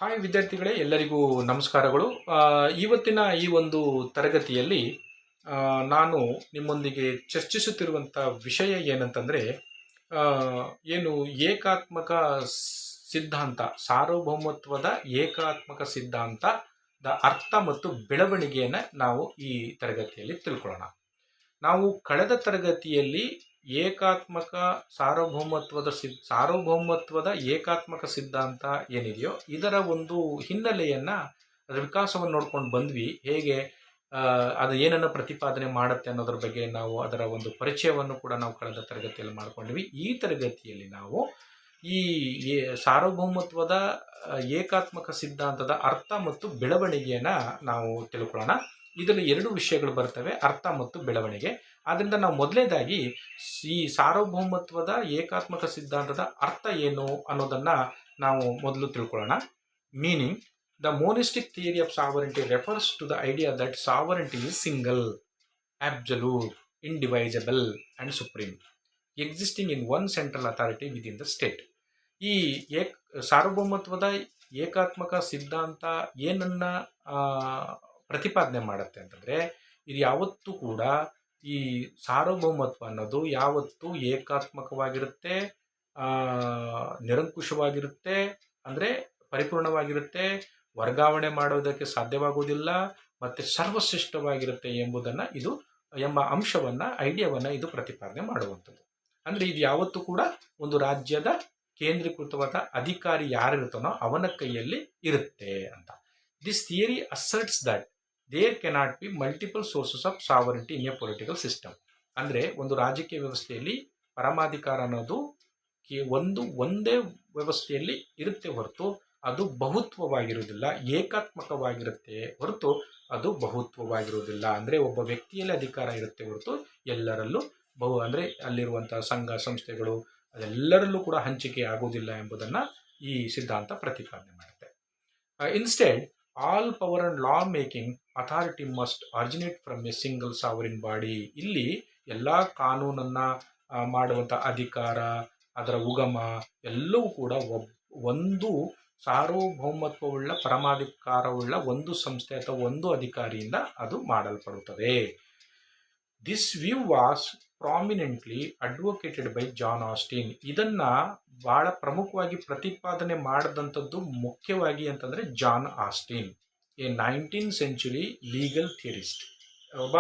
Hi ವಿದ್ಯಾರ್ಥಿಗಳೇ, ಎಲ್ಲರಿಗೂ ನಮಸ್ಕಾರಗಳು. ಇವತ್ತಿನ ಈ ಒಂದು ತರಗತಿಯಲ್ಲಿ ನಾನು ನಿಮ್ಮೊಂದಿಗೆ ಚರ್ಚಿಸುತ್ತಿರುವಂಥ ವಿಷಯ ಏನಂತಂದರೆ, ಆ, ಏನು ಏಕಾತ್ಮಕ ಸಿದ್ಧಾಂತ, ಸಾರ್ವಭೌಮತ್ವದ ಏಕಾತ್ಮಕ ಸಿದ್ಧಾಂತದ ಅರ್ಥ ಮತ್ತು ಬೆಳವಣಿಗೆಯನ್ನು ನಾವು ಈ ತರಗತಿಯಲ್ಲಿ ತಿಳ್ಕೊಳ್ಳೋಣ. ನಾವು ಕಳೆದ ತರಗತಿಯಲ್ಲಿ ಏಕಾತ್ಮಕ ಸಾರ್ವಭೌಮತ್ವದ ಏಕಾತ್ಮಕ ಸಿದ್ಧಾಂತ ಏನಿದೆಯೋ ಇದರ ಒಂದು ಹಿನ್ನೆಲೆಯನ್ನು, ಅದರ ವಿಕಾಸವನ್ನು ನೋಡ್ಕೊಂಡು ಬಂದ್ವಿ. ಹೇಗೆ ಅದು ಏನನ್ನು ಪ್ರತಿಪಾದನೆ ಮಾಡುತ್ತೆ ಅನ್ನೋದ್ರ ಬಗ್ಗೆ ನಾವು ಅದರ ಒಂದು ಪರಿಚಯವನ್ನು ಕೂಡ ನಾವು ಕಳೆದ ತರಗತಿಯಲ್ಲಿ ಮಾಡ್ಕೊಂಡ್ವಿ. ಈ ತರಗತಿಯಲ್ಲಿ ನಾವು ಈ ಸಾರ್ವಭೌಮತ್ವದ ಏಕಾತ್ಮಕ ಸಿದ್ಧಾಂತದ ಅರ್ಥ ಮತ್ತು ಬೆಳವಣಿಗೆಯನ್ನು ನಾವು ತಿಳ್ಕೊಳ್ಳೋಣ. ಇದರಲ್ಲಿ ಎರಡು ವಿಷಯಗಳು ಬರ್ತವೆ, ಅರ್ಥ ಮತ್ತು ಬೆಳವಣಿಗೆ. ಆದ್ದರಿಂದ ನಾವು ಮೊದಲನೇದಾಗಿ ಈ ಸಾರ್ವಭೌಮತ್ವದ ಏಕಾತ್ಮಕ ಸಿದ್ಧಾಂತದ ಅರ್ಥ ಏನು ಅನ್ನೋದನ್ನು ನಾವು ಮೊದಲು ತಿಳ್ಕೊಳ್ಳೋಣ. Meaning: the monistic theory of sovereignty refers to the idea that sovereignty is single, absolute, indivisible and supreme, existing in one central authority within the state. ಈ ಸಾರ್ವಭೌಮತ್ವದ ಏಕಾತ್ಮಕ ಸಿದ್ಧಾಂತ ಏನನ್ನ ಪ್ರತಿಪಾದನೆ ಮಾಡುತ್ತೆ ಅಂತಂದರೆ, ಇದು ಯಾವತ್ತೂ ಕೂಡ ಈ ಸಾರ್ವಭೌಮತ್ವ ಅನ್ನೋದು ಯಾವತ್ತೂ ಏಕಾತ್ಮಕವಾಗಿರುತ್ತೆ, ನಿರಂಕುಶವಾಗಿರುತ್ತೆ, ಅಂದರೆ ಪರಿಪೂರ್ಣವಾಗಿರುತ್ತೆ, ವರ್ಗಾವಣೆ ಮಾಡೋದಕ್ಕೆ ಸಾಧ್ಯವಾಗುವುದಿಲ್ಲ, ಮತ್ತು ಸರ್ವಶ್ರೇಷ್ಠವಾಗಿರುತ್ತೆ ಎಂಬ ಅಂಶವನ್ನು, ಐಡಿಯಾವನ್ನು ಇದು ಪ್ರತಿಪಾದನೆ ಮಾಡುವಂಥದ್ದು. ಅಂದರೆ ಇದು ಯಾವತ್ತೂ ಕೂಡ ಒಂದು ರಾಜ್ಯದ ಕೇಂದ್ರೀಕೃತವಾದ ಅಧಿಕಾರಿ ಯಾರಿರ್ತಾನೋ ಅವನ ಕೈಯಲ್ಲಿ ಇರುತ್ತೆ ಅಂತ. This theory asserts that there cannot be multiple sources of sovereignty in a political system. ಅಂದರೆ ಒಂದು ರಾಜಕೀಯ ವ್ಯವಸ್ಥೆಯಲ್ಲಿ ಪರಮಾಧಿಕಾರ ಅನ್ನೋದು ಒಂದೇ ವ್ಯವಸ್ಥೆಯಲ್ಲಿ ಇರುತ್ತೆ ಹೊರತು ಅದು ಬಹುತ್ವವಾಗಿರುವುದಿಲ್ಲ, ಏಕಾತ್ಮಕವಾಗಿರುತ್ತೆ ಹೊರತು ಅದು ಬಹುತ್ವವಾಗಿರುವುದಿಲ್ಲ. ಅಂದರೆ ಒಬ್ಬ ವ್ಯಕ್ತಿಯಲ್ಲಿ ಅಧಿಕಾರ ಇರುತ್ತೆ ಹೊರತು ಎಲ್ಲರಲ್ಲೂ ಅಂದರೆ ಅಲ್ಲಿರುವಂಥ ಸಂಘ ಸಂಸ್ಥೆಗಳು ಅದೆಲ್ಲರಲ್ಲೂ ಕೂಡ ಹಂಚಿಕೆ ಆಗುವುದಿಲ್ಲ ಎಂಬುದನ್ನು ಈ ಸಿದ್ಧಾಂತ ಪ್ರತಿಪಾದನೆ ಮಾಡುತ್ತೆ. Instead, all power and law making authority must originate from A single sovereign body. ಇಲ್ಲಿ ಎಲ್ಲ ಕಾನೂನನ್ನು ಮಾಡುವಂಥ ಅಧಿಕಾರ, ಅದರ ಉಗಮ ಎಲ್ಲವೂ ಕೂಡ ಒಂದು ಸಾರ್ವಭೌಮತ್ವವುಳ್ಳ ಪರಮಾಧಿಕಾರವುಳ್ಳ ಒಂದು ಸಂಸ್ಥೆ ಅಥವಾ ಒಂದು ಅಧಿಕಾರಿಯಿಂದ ಅದು ಮಾಡಲ್ಪಡುತ್ತದೆ. This view was prominently advocated by John Austin. ಇದನ್ನು ಬಹಳ ಪ್ರಮುಖವಾಗಿ ಪ್ರತಿಪಾದನೆ ಮಾಡಿದಂಥದ್ದು ಮುಖ್ಯವಾಗಿ ಅಂತಂದರೆ John Austin, a 19th century legal theorist, ಒಬ್ಬ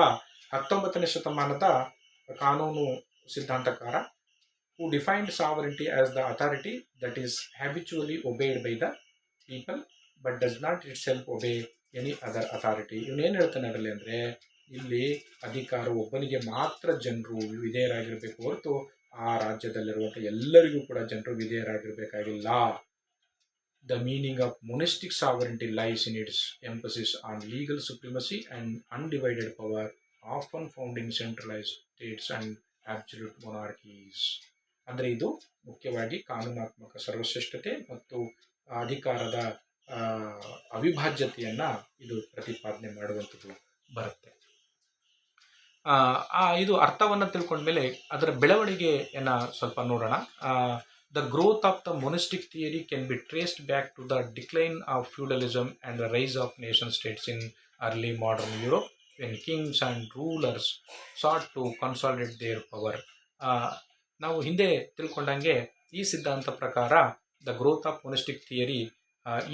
19ನೇ ಶತಮಾನದ ಕಾನೂನು ಸಿದ್ಧಾಂತಕಾರ, who defined sovereignty as the authority that is habitually obeyed by the people but does not itself obey any other authority. ಇವನೇನು ಹೇಳ್ತಾನೆ ಅದರಲ್ಲಿ ಅಂದರೆ, ಇಲ್ಲಿ ಅಧಿಕಾರ ಒಬ್ಬನಿಗೆ ಮಾತ್ರ ಜನರು ವಿಧೇಯರಾಗಿರಬೇಕು ಹೊರತು ಆ ರಾಜ್ಯದಲ್ಲಿರುವಂಥ ಎಲ್ಲರಿಗೂ ಕೂಡ ಜನರು ವಿಧೇಯರಾಗಿರಬೇಕಾಗಿಲ್ಲ. The meaning of monistic sovereignty lies in its emphasis on legal supremacy and undivided power, often found in centralised states and absolute monarchies. ಅಂದರೆ ಇದು ಮುಖ್ಯವಾಗಿ ಕಾನೂನಾತ್ಮಕ ಸರ್ವಶ್ರೇಷ್ಠತೆ ಮತ್ತು ಅಧಿಕಾರದ ಅವಿಭಾಜ್ಯತೆಯನ್ನು ಇದು ಪ್ರತಿಪಾದನೆ ಮಾಡುವಂಥದ್ದು ಬರುತ್ತೆ. ಇದು ಅರ್ಥವನ್ನು ತಿಳ್ಕೊಂಡ್ಮೇಲೆ ಅದರ ಬೆಳವಣಿಗೆಯನ್ನು ಸ್ವಲ್ಪ ನೋಡೋಣ. The growth of the monistic theory can be traced back to the decline of feudalism and the rise of nation states in early modern Europe when kings and rulers sought to consolidate their power. ನಾವು ಹಿಂದೆ ತಿಳ್ಕೊಂಡಂಗೆ ಈ ಸಿದ್ಧಾಂತ ಪ್ರಕಾರ the growth of monistic theory,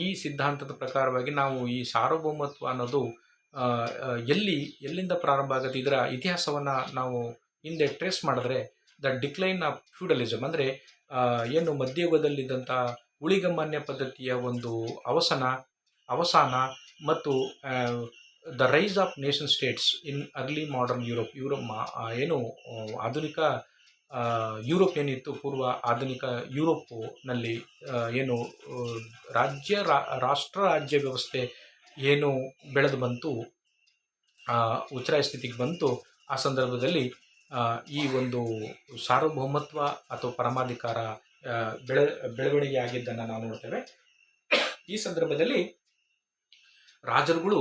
ಈ ಸಿದ್ಧಾಂತದ ಪ್ರಕಾರವಾಗಿ ನಾವು ಈ ಸಾರ್ವಭೌಮತ್ವ ಅನ್ನೋದು ಎಲ್ಲಿಂದ ಪ್ರಾರಂಭ ಆಗುತ್ತೆ, ಇದರ ಇತಿಹಾಸವನ್ನು ನಾವು ಹಿಂದೆ ಟ್ರೇಸ್ ಮಾಡಿದ್ರೆ ದ ಡಿಕ್ಲೈನ್ ಆಫ್ ಫ್ಯೂಡಲಿಸಮ್, ಅಂದರೆ ಏನು ಮಧ್ಯಯುಗದಲ್ಲಿದ್ದಂಥ ಉಳಿಗಮಾನ್ಯ ಪದ್ಧತಿಯ ಒಂದು ಅವಸಾನ ಮತ್ತು the rise of nation states in early modern Europe, ಏನು ಆಧುನಿಕ ಯುರೋಪ್ ಏನಿತ್ತು, ಪೂರ್ವ ಆಧುನಿಕ ಯುರೋಪ್ನಲ್ಲಿ ಏನು ರಾಷ್ಟ್ರ ರಾಜ್ಯ ವ್ಯವಸ್ಥೆ ಏನು ಬೆಳೆದು ಬಂತು, ಉಚ್ಛ್ರಾಯ ಸ್ಥಿತಿಗೆ ಬಂತು, ಆ ಸಂದರ್ಭದಲ್ಲಿ ಈ ಒಂದು ಸಾರ್ವಭೌಮತ್ವ ಅಥವಾ ಪರಮಾಧಿಕಾರ ಬೆಳವಣಿಗೆ ಆಗಿದ್ದನ್ನು ನಾವು ನೋಡ್ತೇವೆ. ಈ ಸಂದರ್ಭದಲ್ಲಿ ರಾಜರುಗಳು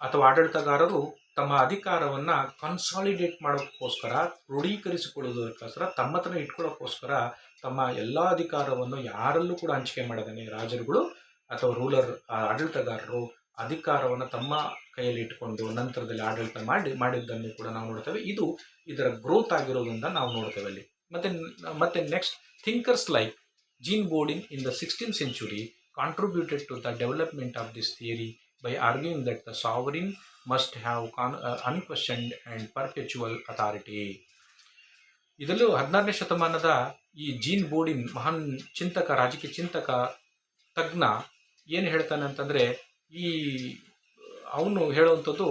ಅಥವಾ ಆಡಳಿತಗಾರರು ತಮ್ಮ ಅಧಿಕಾರವನ್ನು ಕನ್ಸಾಲಿಡೇಟ್ ಮಾಡೋಕ್ಕೋಸ್ಕರ, ಕ್ರೋಢೀಕರಿಸಿಕೊಳ್ಳೋದಕ್ಕೋಸ್ಕರ, ತಮ್ಮತನ ಇಟ್ಕೊಳ್ಳೋಕ್ಕೋಸ್ಕರ ತಮ್ಮ ಎಲ್ಲ ಅಧಿಕಾರವನ್ನು ಯಾರಲ್ಲೂ ಕೂಡ ಹಂಚಿಕೆ ಮಾಡದೇನೆ ರಾಜರುಗಳು ಅಥವಾ ರೂಲರ್ ಆಡಳಿತಗಾರರು ಅಧಿಕಾರವನ್ನು ತಮ್ಮ ಕೈಯಲ್ಲಿ ಇಟ್ಕೊಂಡು ನಂತರದಲ್ಲಿ ಆಡಳಿತ ಮಾಡಿದ್ದನ್ನು ಕೂಡ ನಾವು ನೋಡ್ತೇವೆ. ಇದು ಇದರ ಗ್ರೋತ್ ಆಗಿರೋದ್ರಿಂದ ನಾವು ನೋಡ್ತೇವೆ ಅಲ್ಲಿ. ಮತ್ತೆ next, thinkers like Jean Bodin in the 16th century contributed to the development of this theory by arguing that the sovereign must have unquestioned and perpetual authority. ಇದರಲ್ಲೂ 16ನೇ ಶತಮಾನದ ಈ ಜೀನ್ ಬೋರ್ಡಿನ್ ಮಹಾನ್ ಚಿಂತಕ, ರಾಜಕೀಯ ಚಿಂತಕ, ತಜ್ಞ ಏನು ಹೇಳ್ತಾನೆ ಅಂತಂದರೆ, ಈ ಅವನು ಹೇಳುವಂಥದ್ದು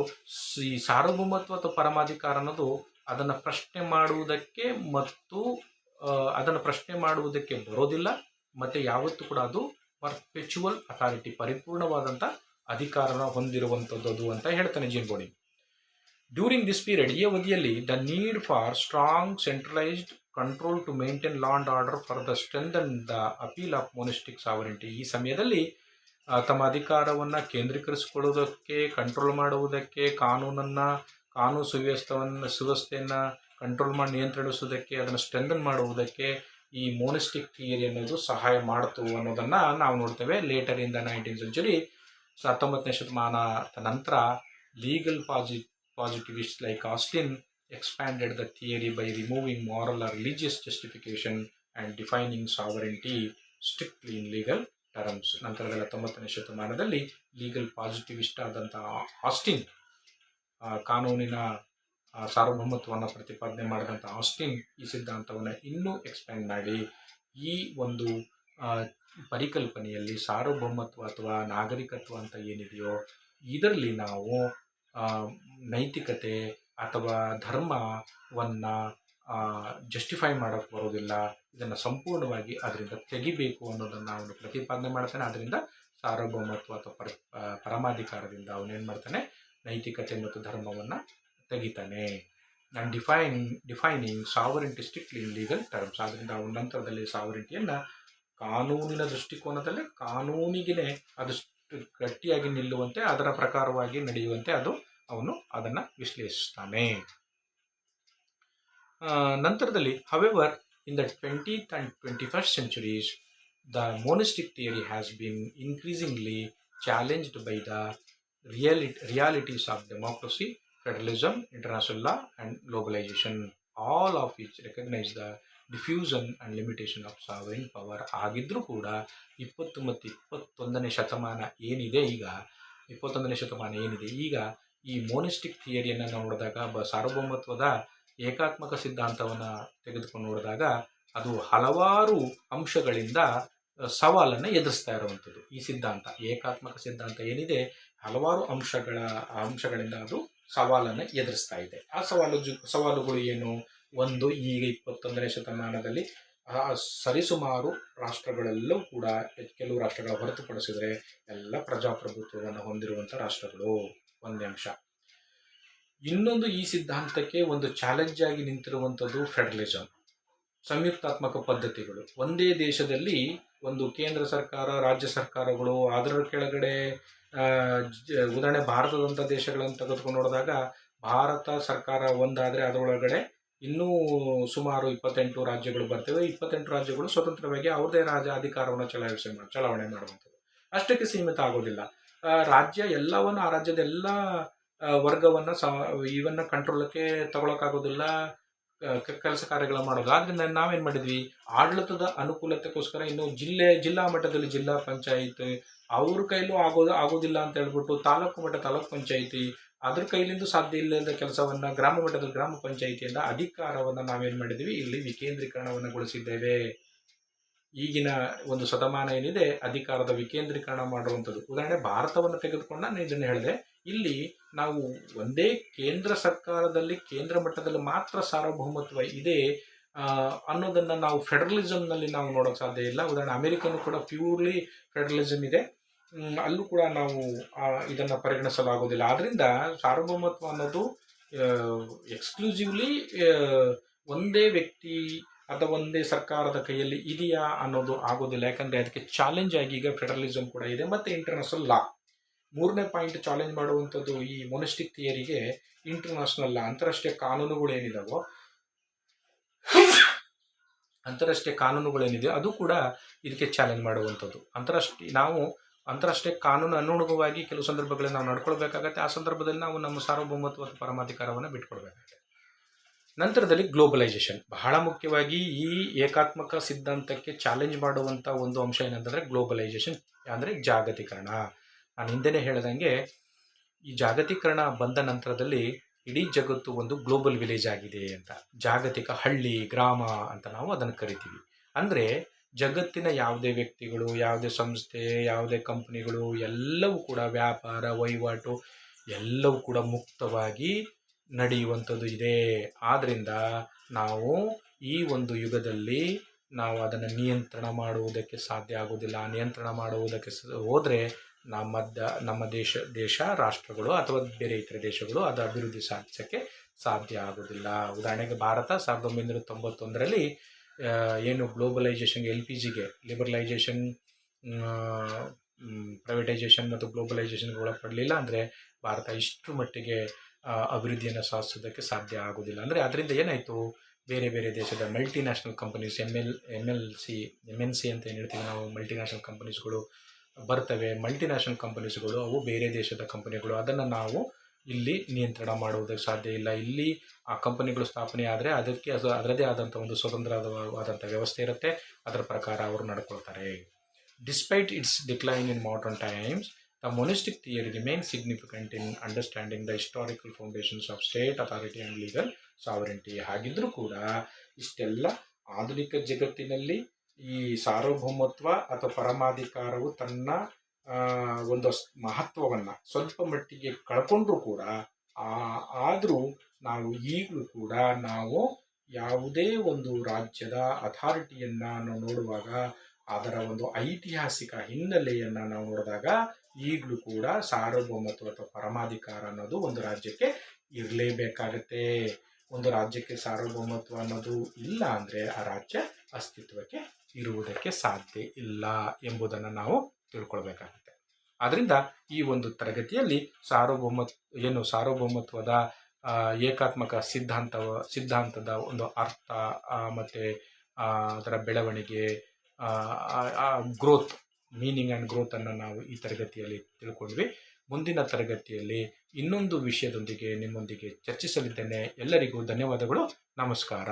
ಈ ಸಾರ್ವಭೌಮತ್ವ ಅಥವಾ ಪರಮಾಧಿಕಾರ ಅನ್ನೋದು ಅದನ್ನು ಪ್ರಶ್ನೆ ಮಾಡುವುದಕ್ಕೆ ಬರೋದಿಲ್ಲ, ಮತ್ತು ಯಾವತ್ತೂ ಕೂಡ ಅದು ಪರ್ಪೆಚುವಲ್ ಅಥಾರಿಟಿ, ಪರಿಪೂರ್ಣವಾದಂಥ ಅಧಿಕಾರನ ಹೊಂದಿರುವಂಥದ್ದು ಅಂತ ಹೇಳ್ತಾನೆ Jean Bodin. During this period, ಈ ಅವಧಿಯಲ್ಲಿ, the need for strong centralised control to maintain law and order for the strengthen the appeal of monistic sovereignty. ಈ ಸಮಯದಲ್ಲಿ ತಮ್ಮ ಅಧಿಕಾರವನ್ನು ಕೇಂದ್ರೀಕರಿಸಿಕೊಳ್ಳುವುದಕ್ಕೆ, ಕಂಟ್ರೋಲ್ ಮಾಡುವುದಕ್ಕೆ, ಕಾನೂನು ಸುವ್ಯವಸ್ಥೆಯನ್ನು ಕಂಟ್ರೋಲ್ ಮಾಡಿ ನಿಯಂತ್ರಿಸುವುದಕ್ಕೆ, ಅದನ್ನು ಸ್ಟ್ರೆಂಥನ್ ಮಾಡುವುದಕ್ಕೆ ಈ ಮೋನಿಸ್ಟಿಕ್ ಥಿಯರಿ ಅನ್ನೋದು ಸಹಾಯ ಮಾಡ್ತು ಅನ್ನೋದನ್ನು ನಾವು ನೋಡ್ತೇವೆ. Litre in the 19th century, 19ನೇ ಶತಮಾನದ ನಂತರ, legal positivists like Austin expanded the theory by removing moral or religious justification and defining sovereignty strictly in legal terms. ನಂತರದಲ್ಲಿ 19ನೇ ಶತಮಾನದಲ್ಲಿ ಲೀಗಲ್ ಪಾಸಿಟಿವಿಸ್ಟ್ ಆದಂಥ ಆಸ್ಟಿನ್, ಕಾನೂನಿನ ಸಾರ್ವಭೌಮತ್ವವನ್ನು ಪ್ರತಿಪಾದನೆ ಮಾಡಿದಂಥ ಆಸ್ಟಿನ್ ಈ ಸಿದ್ಧಾಂತವನ್ನು ಇನ್ನೂ ಎಕ್ಸ್ಪ್ಯಾಂಡ್ ಮಾಡಿ ಈ ಒಂದು ಪರಿಕಲ್ಪನೆಯಲ್ಲಿ ಸಾರ್ವಭೌಮತ್ವ ಅಥವಾ ನಾಗರಿಕತ್ವ ಅಂತ ಏನಿದೆಯೋ ಇದರಲ್ಲಿ ನಾವು ನೈತಿಕತೆ ಅಥವಾ ಧರ್ಮವನ್ನು ಜಸ್ಟಿಫೈ ಮಾಡೋಕ್ಕೆ ಬರೋದಿಲ್ಲ, ಇದನ್ನು ಸಂಪೂರ್ಣವಾಗಿ ಅದರಿಂದ ತೆಗಿಬೇಕು ಅನ್ನೋದನ್ನು ಅವನು ಪ್ರತಿಪಾದನೆ ಮಾಡ್ತಾನೆ. ಅದರಿಂದ ಸಾರ್ವಭೌಮತ್ವ ಅಥವಾ ಪರಮಾಧಿಕಾರದಿಂದ ಅವನೇನು ಮಾಡ್ತಾನೆ, ನೈತಿಕತೆ ಮತ್ತು ಧರ್ಮವನ್ನು ತೆಗಿತಾನೆ. And defining sovereignty strictly in legal terms. ಆದ್ದರಿಂದ ಅವನ ನಂತರದಲ್ಲಿ ಸಾವರಿಂಟಿಯನ್ನು ಕಾನೂನಿನ ದೃಷ್ಟಿಕೋನದಲ್ಲಿ ಕಾನೂನಿಗೆ ಅದು ಗಟ್ಟಿಯಾಗಿ ನಿಲ್ಲುವಂತೆ, ಅದರ ಪ್ರಕಾರವಾಗಿ ನಡೆಯುವಂತೆ ಅವನು ಅದನ್ನು ವಿಶ್ಲೇಷಿಸ್ತಾನೆ. ನಂತರದಲ್ಲಿ, however, in the 20th and 21st centuries, the monistic theory has been increasingly challenged by the realities of democracy, federalism, international law, and globalization, all of which recognize the diffusion and limitation of sovereign power. ಆಗಿದ್ರೂ ಕೂಡ 20 ಮತ್ತು 21ನೇ ಶತಮಾನ ಏನಿದೆ ಈಗ ಈ ಮೋನಿಸ್ಟಿಕ್ ಥಿಯರಿಯನ್ನು ನಾವು ನೋಡಿದಾಗ, ಸಾರ್ವಭೌಮತ್ವದ ಏಕಾತ್ಮಕ ಸಿದ್ಧಾಂತವನ್ನು ತೆಗೆದುಕೊಂಡು ನೋಡಿದಾಗ ಅದು ಹಲವಾರು ಅಂಶಗಳಿಂದ ಸವಾಲನ್ನು ಎದುರಿಸ್ತಾ ಇರುವಂಥದ್ದು. ಈ ಸಿದ್ಧಾಂತ, ಏಕಾತ್ಮಕ ಸಿದ್ಧಾಂತ ಏನಿದೆ, ಹಲವಾರು ಅಂಶಗಳಿಂದ ಅದು ಸವಾಲನ್ನು ಎದುರಿಸ್ತಾ ಇದೆ. ಆ ಸವಾಲುಗಳು ಏನು? ಒಂದು, ಈಗ 21ನೇ ಶತಮಾನದಲ್ಲಿ ಸರಿಸುಮಾರು ರಾಷ್ಟ್ರಗಳೆಲ್ಲವೂ ಕೂಡ, ಕೆಲವು ರಾಷ್ಟ್ರಗಳ ಹೊರತುಪಡಿಸಿದರೆ ಎಲ್ಲ ಪ್ರಜಾಪ್ರಭುತ್ವವನ್ನು ಹೊಂದಿರುವಂಥ ರಾಷ್ಟ್ರಗಳು, ಒಂದೇ ಅಂಶ. ಇನ್ನೊಂದು, ಈ ಸಿದ್ಧಾಂತಕ್ಕೆ ಒಂದು ಚಾಲೆಂಜ್ ಆಗಿ ನಿಂತಿರುವಂಥದ್ದು ಫೆಡರಲಿಸಮ್, ಸಂಯುಕ್ತಾತ್ಮಕ ಪದ್ಧತಿಗಳು. ಒಂದೇ ದೇಶದಲ್ಲಿ ಒಂದು ಕೇಂದ್ರ ಸರ್ಕಾರ, ರಾಜ್ಯ ಸರ್ಕಾರಗಳು, ಅದರ ಕೆಳಗಡೆ ಉದಾಹರಣೆ ಭಾರತದಂಥ ದೇಶಗಳನ್ನು ತೆಗೆದುಕೊಂಡು ನೋಡಿದಾಗ, ಭಾರತ ಸರ್ಕಾರ ಒಂದಾದರೆ ಅದರೊಳಗಡೆ ಇನ್ನೂ ಸುಮಾರು 28 ರಾಜ್ಯಗಳು ಬರ್ತವೆ. 28 ರಾಜ್ಯಗಳು ಸ್ವತಂತ್ರವಾಗಿ ಅವ್ರದೇ ಅಧಿಕಾರವನ್ನು ಚಲಾವಣೆ ಮಾಡುವಂಥದ್ದು. ಅಷ್ಟಕ್ಕೆ ಸೀಮಿತ ಆಗೋದಿಲ್ಲ. ರಾಜ್ಯ ಎಲ್ಲವನ್ನು, ಆ ರಾಜ್ಯದ ಎಲ್ಲ ವರ್ಗವನ್ನು ಇವನ್ನ ಕಂಟ್ರೋಲಕ್ಕೆ ತಗೊಳಕ್ಕಾಗೋದಿಲ್ಲ, ಕೆಲಸ ಕಾರ್ಯಗಳು ಮಾಡೋದು. ಆದ್ದರಿಂದ ನಾವೇನು ಮಾಡಿದ್ವಿ, ಆಡಳಿತದ ಅನುಕೂಲತೆಗೋಸ್ಕರ ಇನ್ನು ಜಿಲ್ಲಾ ಮಟ್ಟದಲ್ಲಿ ಜಿಲ್ಲಾ ಪಂಚಾಯತ್ ಅವ್ರ ಕೈಲೂ ಆಗೋದಿಲ್ಲ ಅಂತ ಹೇಳ್ಬಿಟ್ಟು ತಾಲೂಕು ಮಟ್ಟ ತಾಲೂಕು ಪಂಚಾಯಿತಿ, ಅದ್ರ ಕೈಲಿಂದ ಸಾಧ್ಯ ಇಲ್ಲದ ಕೆಲಸವನ್ನು ಗ್ರಾಮ ಮಟ್ಟದಲ್ಲಿ ಗ್ರಾಮ ಪಂಚಾಯಿತಿಯಿಂದ ಅಧಿಕಾರವನ್ನು ನಾವೇನು ಮಾಡಿದ್ವಿ, ಇಲ್ಲಿ ವಿಕೇಂದ್ರೀಕರಣವನ್ನು ಗೊಳಿಸಿದ್ದೇವೆ. ಈಗಿನ ಒಂದು ಶತಮಾನ ಏನಿದೆ, ಅಧಿಕಾರದ ವಿಕೇಂದ್ರೀಕರಣ ಮಾಡುವಂಥದ್ದು. ಉದಾಹರಣೆ ಭಾರತವನ್ನು ತೆಗೆದುಕೊಂಡ ನಾನು ಇದನ್ನು ಹೇಳಿದೆ. ಇಲ್ಲಿ ನಾವು ಒಂದೇ ಕೇಂದ್ರ ಸರ್ಕಾರದಲ್ಲಿ, ಕೇಂದ್ರ ಮಟ್ಟದಲ್ಲಿ ಮಾತ್ರ ಸಾರ್ವಭೌಮತ್ವ ಇದೆ ಅನ್ನೋದನ್ನು ನಾವು ಫೆಡರಲಿಸಮ್ನಲ್ಲಿ ನಾವು ನೋಡೋಕ್ಕೆ ಸಾಧ್ಯ ಇಲ್ಲ. ಉದಾಹರಣೆ ಅಮೆರಿಕನು ಕೂಡ ಪ್ಯೂರ್ಲಿ ಫೆಡರಲಿಸಮ್ ಇದೆ, ಅಲ್ಲೂ ಕೂಡ ನಾವು ಇದನ್ನು ಪರಿಗಣಿಸಲಾಗೋದಿಲ್ಲ. ಆದ್ದರಿಂದ ಸಾರ್ವಭೌಮತ್ವ ಅನ್ನೋದು ಎಕ್ಸ್ಕ್ಲೂಸಿವ್ಲಿ ಒಂದೇ ವ್ಯಕ್ತಿ ಅಥವಾ ಒಂದೇ ಸರ್ಕಾರದ ಕೈಯಲ್ಲಿ ಇದೆಯಾ ಅನ್ನೋದು ಆಗೋದಿಲ್ಲ. ಯಾಕಂದರೆ ಅದಕ್ಕೆ ಚಾಲೆಂಜ್ ಆಗಿ ಈಗ ಫೆಡರಲಿಸಮ್ ಕೂಡ ಇದೆ, ಮತ್ತು ಇಂಟರ್ನ್ಯಾಷನಲ್ ಲಾ. ಮೂರನೇ ಪಾಯಿಂಟ್ ಚಾಲೆಂಜ್ ಮಾಡುವಂಥದ್ದು ಈ ಮೊನಿಸ್ಟಿಕ್ ಥಿಯರಿಗೆ ಇಂಟರ್ನ್ಯಾಷನಲ್ ಲಾ, ಅಂತಾರಾಷ್ಟ್ರೀಯ ಕಾನೂನುಗಳೇನಿದೆ ಅದು ಕೂಡ ಇದಕ್ಕೆ ಚಾಲೆಂಜ್ ಮಾಡುವಂಥದ್ದು. ನಾವು ಅಂತಾರಾಷ್ಟ್ರೀಯ ಕಾನೂನು ಅನುಗುಣವಾಗಿ ಕೆಲವು ಸಂದರ್ಭಗಳಲ್ಲಿ ನಾವು ನಡ್ಕೊಳ್ಬೇಕಾಗತ್ತೆ. ಆ ಸಂದರ್ಭದಲ್ಲಿ ನಾವು ನಮ್ಮ ಸಾರ್ವಭೌಮತ್ವ ಮತ್ತು ಪರಮಾಧಿಕಾರವನ್ನು ಬಿಟ್ಕೊಡ್ಬೇಕಾಗತ್ತೆ. ನಂತರದಲ್ಲಿ ಗ್ಲೋಬಲೈಸೇಷನ್ ಬಹಳ ಮುಖ್ಯವಾಗಿ ಈ ಏಕಾತ್ಮಕ ಸಿದ್ಧಾಂತಕ್ಕೆ ಚಾಲೆಂಜ್ ಮಾಡುವಂಥ ಒಂದು ಅಂಶ ಏನಂತಂದರೆ ಗ್ಲೋಬಲೈಸೇಷನ್ ಅಂದರೆ ಜಾಗತೀಕರಣ. ನಾನು ಹಿಂದೆನೇ ಹೇಳ್ದಂಗೆ ಈ ಜಾಗತೀಕರಣ ಬಂದ ನಂತರದಲ್ಲಿ ಇಡೀ ಜಗತ್ತು ಒಂದು ಗ್ಲೋಬಲ್ ವಿಲೇಜ್ ಆಗಿದೆ ಅಂತ, ಜಾಗತಿಕ ಹಳ್ಳಿ ಗ್ರಾಮ ಅಂತ ನಾವು ಅದನ್ನು ಕರಿತೀವಿ. ಅಂದರೆ ಜಗತ್ತಿನ ಯಾವುದೇ ವ್ಯಕ್ತಿಗಳು, ಯಾವುದೇ ಸಂಸ್ಥೆ, ಯಾವುದೇ ಕಂಪ್ನಿಗಳು ಎಲ್ಲವೂ ಕೂಡ ವ್ಯಾಪಾರ ವಹಿವಾಟು ಎಲ್ಲವೂ ಕೂಡ ಮುಕ್ತವಾಗಿ ನಡೆಯುವಂಥದ್ದು ಇದೆ. ಆದ್ದರಿಂದ ನಾವು ಈ ಒಂದು ಯುಗದಲ್ಲಿ ನಾವು ಅದನ್ನು ನಿಯಂತ್ರಣ ಮಾಡುವುದಕ್ಕೆ ಸಾಧ್ಯ ಆಗುವುದಿಲ್ಲ. ನಿಯಂತ್ರಣ ಮಾಡುವುದಕ್ಕೆ ಹೋದರೆ ನಮ್ಮ ದೇಶ ರಾಷ್ಟ್ರಗಳು ಅಥವಾ ಬೇರೆ ಇತರೆ ದೇಶಗಳು ಅದು ಅಭಿವೃದ್ಧಿ ಸಾಧಿಸೋಕ್ಕೆ ಸಾಧ್ಯ ಆಗೋದಿಲ್ಲ. ಉದಾಹರಣೆಗೆ ಭಾರತ 1991ರಲ್ಲಿ ಏನು ಗ್ಲೋಬಲೈಸೇಷನ್ LPGಗೆ ಲಿಬರಲೈಸೇಷನ್, ಪ್ರೈವೇಟೈಸೇಷನ್ ಮತ್ತು ಗ್ಲೋಬಲೈಸೇಷನ್ಗೆ ಒಳಪಡಲಿಲ್ಲ ಅಂದರೆ ಭಾರತ ಇಷ್ಟು ಮಟ್ಟಿಗೆ ಅಭಿವೃದ್ಧಿಯನ್ನು ಸಾಧಿಸೋದಕ್ಕೆ ಸಾಧ್ಯ ಆಗೋದಿಲ್ಲ. ಅಂದರೆ ಅದರಿಂದ ಏನಾಯಿತು, ಬೇರೆ ಬೇರೆ ದೇಶದ ಮಲ್ಟಿನ್ಯಾಷನಲ್ ಕಂಪನೀಸ್ MNC ಅಂತ ಏನು ಹೇಳ್ತೀವಿ ನಾವು, ಮಲ್ಟಿನ್ಯಾಷನಲ್ ಕಂಪನೀಸ್ಗಳು ಬರ್ತವೆ. ಮಲ್ಟಿನ್ಯಾಷನಲ್ ಕಂಪನೀಸ್ಗಳು ಅವು ಬೇರೆ ದೇಶದ ಕಂಪನಿಗಳು, ಅದನ್ನು ನಾವು ಇಲ್ಲಿ ನಿಯಂತ್ರಣ ಮಾಡುವುದಕ್ಕೆ ಸಾಧ್ಯ ಇಲ್ಲ. ಇಲ್ಲಿ ಆ ಕಂಪನಿಗಳು ಸ್ಥಾಪನೆ ಆದರೆ ಅದಕ್ಕೆ ಅದರದೇ ಆದಂಥ ಒಂದು ಸ್ವತಂತ್ರವಾದಂಥ ವ್ಯವಸ್ಥೆ ಇರುತ್ತೆ, ಅದರ ಪ್ರಕಾರ ಅವರು ನಡ್ಕೊಳ್ತಾರೆ. Despite its decline in modern times, the monistic theory remains significant in understanding the historical foundations of state authority and legal sovereignty. ಹಾಗಿದ್ರೂ ಕೂಡ ಇಷ್ಟೆಲ್ಲ ಆಧುನಿಕ ಜಗತ್ತಿನಲ್ಲಿ ಈ ಸಾರ್ವಭೌಮತ್ವ ಅಥವಾ ಪರಮಾಧಿಕಾರವು ತನ್ನ ಒಂದು ಮಹತ್ವವನ್ನು ಸ್ವಲ್ಪ ಮಟ್ಟಿಗೆ ಕಳ್ಕೊಂಡ್ರೂ ಕೂಡ ಆದರೂ ನಾವು ಈಗಲೂ ಕೂಡ ನಾವು ಯಾವುದೇ ಒಂದು ರಾಜ್ಯದ ಅಥಾರಿಟಿಯನ್ನು ನಾವು ನೋಡುವಾಗ ಅದರ ಒಂದು ಐತಿಹಾಸಿಕ ಹಿನ್ನೆಲೆಯನ್ನು ನಾವು ನೋಡಿದಾಗ ಈಗಲೂ ಕೂಡ ಸಾರ್ವಭೌಮತ್ವ ಅಥವಾ ಪರಮಾಧಿಕಾರ ಅನ್ನೋದು ಒಂದು ರಾಜ್ಯಕ್ಕೆ ಇರಲೇಬೇಕಾಗತ್ತೆ. ಒಂದು ರಾಜ್ಯಕ್ಕೆ ಸಾರ್ವಭೌಮತ್ವ ಅನ್ನೋದು ಇಲ್ಲ ಅಂದರೆ ಆ ರಾಜ್ಯ ಅಸ್ತಿತ್ವಕ್ಕೆ ಇರುವುದಕ್ಕೆ ಸಾಧ್ಯ ಇಲ್ಲ ಎಂಬುದನ್ನು ನಾವು ತಿಳ್ಕೊಳ್ಬೇಕಾಗುತ್ತೆ. ಆದ್ದರಿಂದ ಈ ಒಂದು ತರಗತಿಯಲ್ಲಿ ಸಾರ್ವಭೌಮತ್ವದ ಏಕಾತ್ಮಕ ಸಿದ್ಧಾಂತದ ಒಂದು ಅರ್ಥ ಮತ್ತು ಅದರ ಬೆಳವಣಿಗೆ, ಗ್ರೋತ್, ಮೀನಿಂಗ್ ಆ್ಯಂಡ್ ಗ್ರೋತನ್ನು ನಾವು ಈ ತರಗತಿಯಲ್ಲಿ ತಿಳ್ಕೊಂಡ್ವಿ. ಮುಂದಿನ ತರಗತಿಯಲ್ಲಿ ಇನ್ನೊಂದು ವಿಷಯದೊಂದಿಗೆ ನಿಮ್ಮೊಂದಿಗೆ ಚರ್ಚಿಸಲಿದ್ದೇನೆ. ಎಲ್ಲರಿಗೂ ಧನ್ಯವಾದಗಳು. ನಮಸ್ಕಾರ.